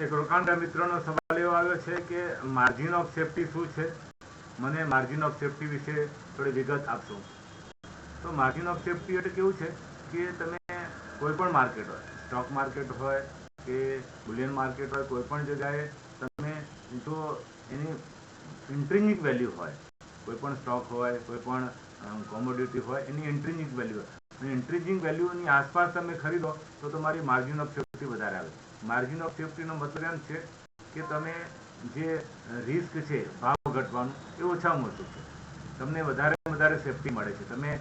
એક રોકાણકાર મિત્રનો સવાલ એવો આવ્યો છે કે માર્જિન ઓફ સેફ્ટી શું છે, મને માર્જિન ઓફ સેફ્ટી વિશે થોડી વિગત આપશો. તો માર્જિન ઓફ સેફ્ટી એટલે કેવું છે કે તમે કોઈ પણ માર્કેટ હોય, સ્ટોક માર્કેટ હોય કે બુલિયન માર્કેટ હોય, કોઈ પણ જગ્યાએ તમે જો એની ઇન્ટ્રિન્સિક વેલ્યુ હોય, કોઈ પણ સ્ટોક હોય, કોઈ પણ કોમોડિટી હોય, એની ઇન્ટ્રિન્સિક વેલ્યુ હોય અને ઇન્ટ્રિન્સિક વેલ્યુની આસપાસ તમે ખરીદો તો તમારી માર્જિન ઓફ સેફ્ટી વધારે આવે. માર્જિન ઓફ સેફ્ટીનો મતલબ એમ છે કે તમે જે રિસ્ક છે ભાવ ઘટવાનું એ ઓછામાં ઓછું છે, તમને વધારે સેફ્ટી મળે છે. તમે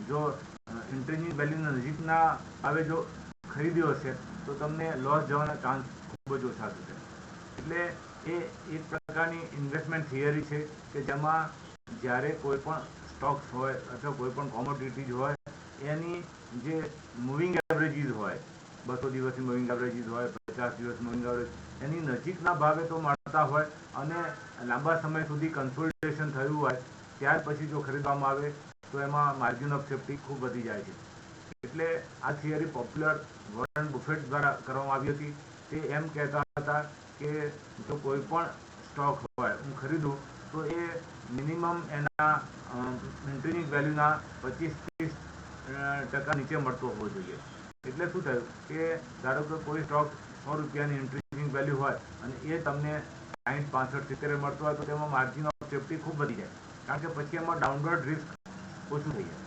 જો ઇન્ટ્રિન્સિક વેલ્યુના નજીકના ભાવે જો ખરીદ્યો હશે તો તમને લોસ જવાના ચાન્સ ખૂબ જ ઓછા થશે. એટલે એ એક પ્રકારની ઇન્વેસ્ટમેન્ટ થિયરી છે કે જેમાં જ્યારે કોઈ પણ સ્ટોક્સ હોય અથવા કોઈ પણ કોમોડિટીઝ હોય એની જે મૂવિંગ એવરેજીસ હોય, 200 દિવસની મૂવિંગ એવરેજીસ હોય, 50 દિવસ મૂવિંગ એવરેજ, એની નજીકના ભાવે તો મળતા હોય અને લાંબા સમય સુધી કન્સોલિડેશન થયું હોય ત્યાર પછી જો ખરીદવામાં આવે તો એમાં માર્જિન ઓફ સેફ્ટી ખૂબ વધી જાય છે. એટલે આ થિયરી પોપ્યુલર વોરન બફેટ દ્વારા કરવામાં આવી હતી. તે એમ કહેતા હતા કે જો કોઈ પણ સ્ટોક હોય હું ખરીદું તો એ મિનિમમ એના ઇન્ટ્રિન્સિક વેલ્યુના 25-30% નીચે મળતો હોવો જોઈએ. એટલે શું થયું કે ધારો કે કોઈ સ્ટોક 100 રૂપિયાની ઇન્ટ્રિન્સિક વેલ્યુ હોય અને એ તમને 60, 65, 70 મળતો હોય તો તેમાં માર્જિન ઓફ સેફ્ટી ખૂબ વધી જાય, કારણ કે પછી એમાં ડાઉનવર્ડ રિસ્ક ઓછું થઈ જાય.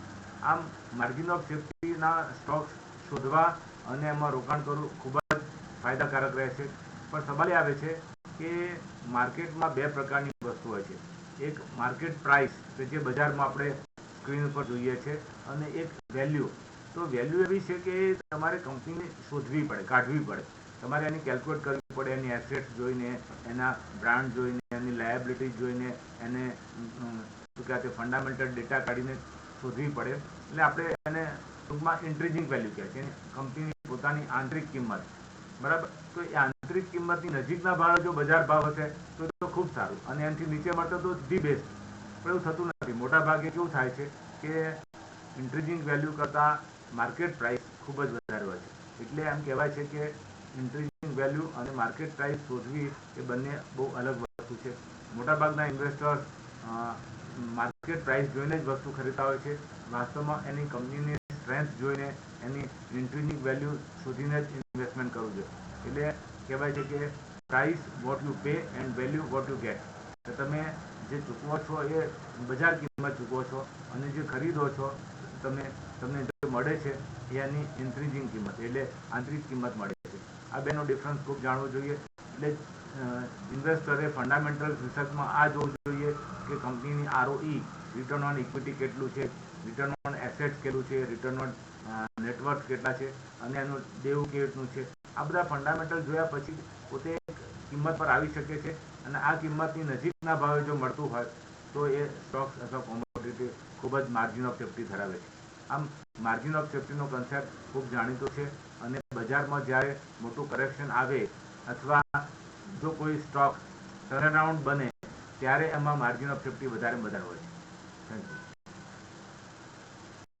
આમ માર્જિન ઓફ સેફ્ટીના સ્ટોક્સ શોધવા અને એમાં રોકાણ કરવું ખૂબ જ ફાયદાકારક રહે છે. પણ સવાલ એ આવે છે કે માર્કેટમાં બે પ્રકારની વસ્તુ હોય છે. એક માર્કેટ પ્રાઇસ કે જે બજારમાં આપણે સ્ક્રીન ઉપર જોઈએ છે, અને એક વેલ્યુ. તો વેલ્યુ એવી છે કે તમારે કંપનીને શોધવી પડે, કાઢવી પડે, તમારે એની કેલ્ક્યુલેટ કરવી પડે, એની એસેટ્સ જોઈને, એના બ્રાન્ડ જોઈને, એની લાયબિલિટી જોઈને, એને શું કહેવાય ફંડામેન્ટલ ડેટા કાઢીને શોધવી પડે. એટલે આપણે એને ટૂંકમાં ઇન્ટ્રિન્સિક વેલ્યુ કહે છે, કંપનીની પોતાની આંતરિક કિંમત. બરાબર. તો એ આંતરિક કિંમતની નજીકના ભાવે જો બજાર ભાવ હશે તો ખૂબ સારું, અને એનાથી નીચે મળતો તો ધી બેસ્ટ. પણ એવું થતું નથી. મોટા ભાગે કેવું થાય છે કે ઇન્ટ્રિન્સિક વેલ્યુ કરતાં માર્કેટ પ્રાઇસ ખૂબ જ વધારે હોય છે. એટલે એમ કહેવાય છે કે ઇન્ટ્રિન્સિક વેલ્યુ અને માર્કેટ પ્રાઇસ શોધવી એ બંને બહુ અલગ વસ્તુ છે. મોટાભાગના ઇન્વેસ્ટર્સ માર્કેટ પ્રાઇસ જોઈને જ વસ્તુ ખરીદતા હોય છે. વાસ્તવમાં એની કંપનીની સ્ટ્રેન્થ જોઈને, એની ઇન્ટ્રિન્સિક વેલ્યુ શોધીને જ ઇન્વેસ્ટમેન્ટ કરવું જોઈએ. એટલે કહેવાય છે કે price what you pay and value what you get. તો તમે જે ચૂકવો છો એ બજાર કિંમત ચૂકવો છો, અને જે ખરીદો છો તમને જે મળે છે એ એની ઇન્ટ્રિન્સિક કિંમત એટલે આંતરિક કિંમત મળે છે. આ બેનો ડિફરન્સ ખૂબ જાણવો જોઈએ. એટલે ઇન્વેસ્ટરે ફંડામેન્ટલ રિસર્ચમાં આ જોવું જોઈએ કે કંપનીની ROE, રિટર્ન ઓન ઇક્વિટી કેટલું છે, રિટર્ન ઓન એસેટ્સ કેટલું છે, રિટર્ન ઓન નેટવર્થ કેટલા છે, અને એનું દેવું કેટલું છે. આ બધા ફંડામેન્ટલ જોયા પછી પોતે કિંમત પર આવી શકે છે. અને આ કિંમતની નજીકના ભાવે જો મળતું હોય તો એ સ્ટોક્સ અથવા કોમોડિટી ખૂબ જ માર્જિન ઓફ સેફ્ટી ધરાવે છે. આમ માર્જિન ઓફ સેફ્ટીનો કન્સેપ્ટ ખૂબ જાણીતો છે, અને બજારમાં જ્યારે મોટું કરેક્શન આવે અથવા જો કોઈ સ્ટોક ટર્નઅરાઉન્ડ બને ત્યારે એમાં માર્જિન ઓફ સેફ્ટી વધારે હોય છે. Thank you.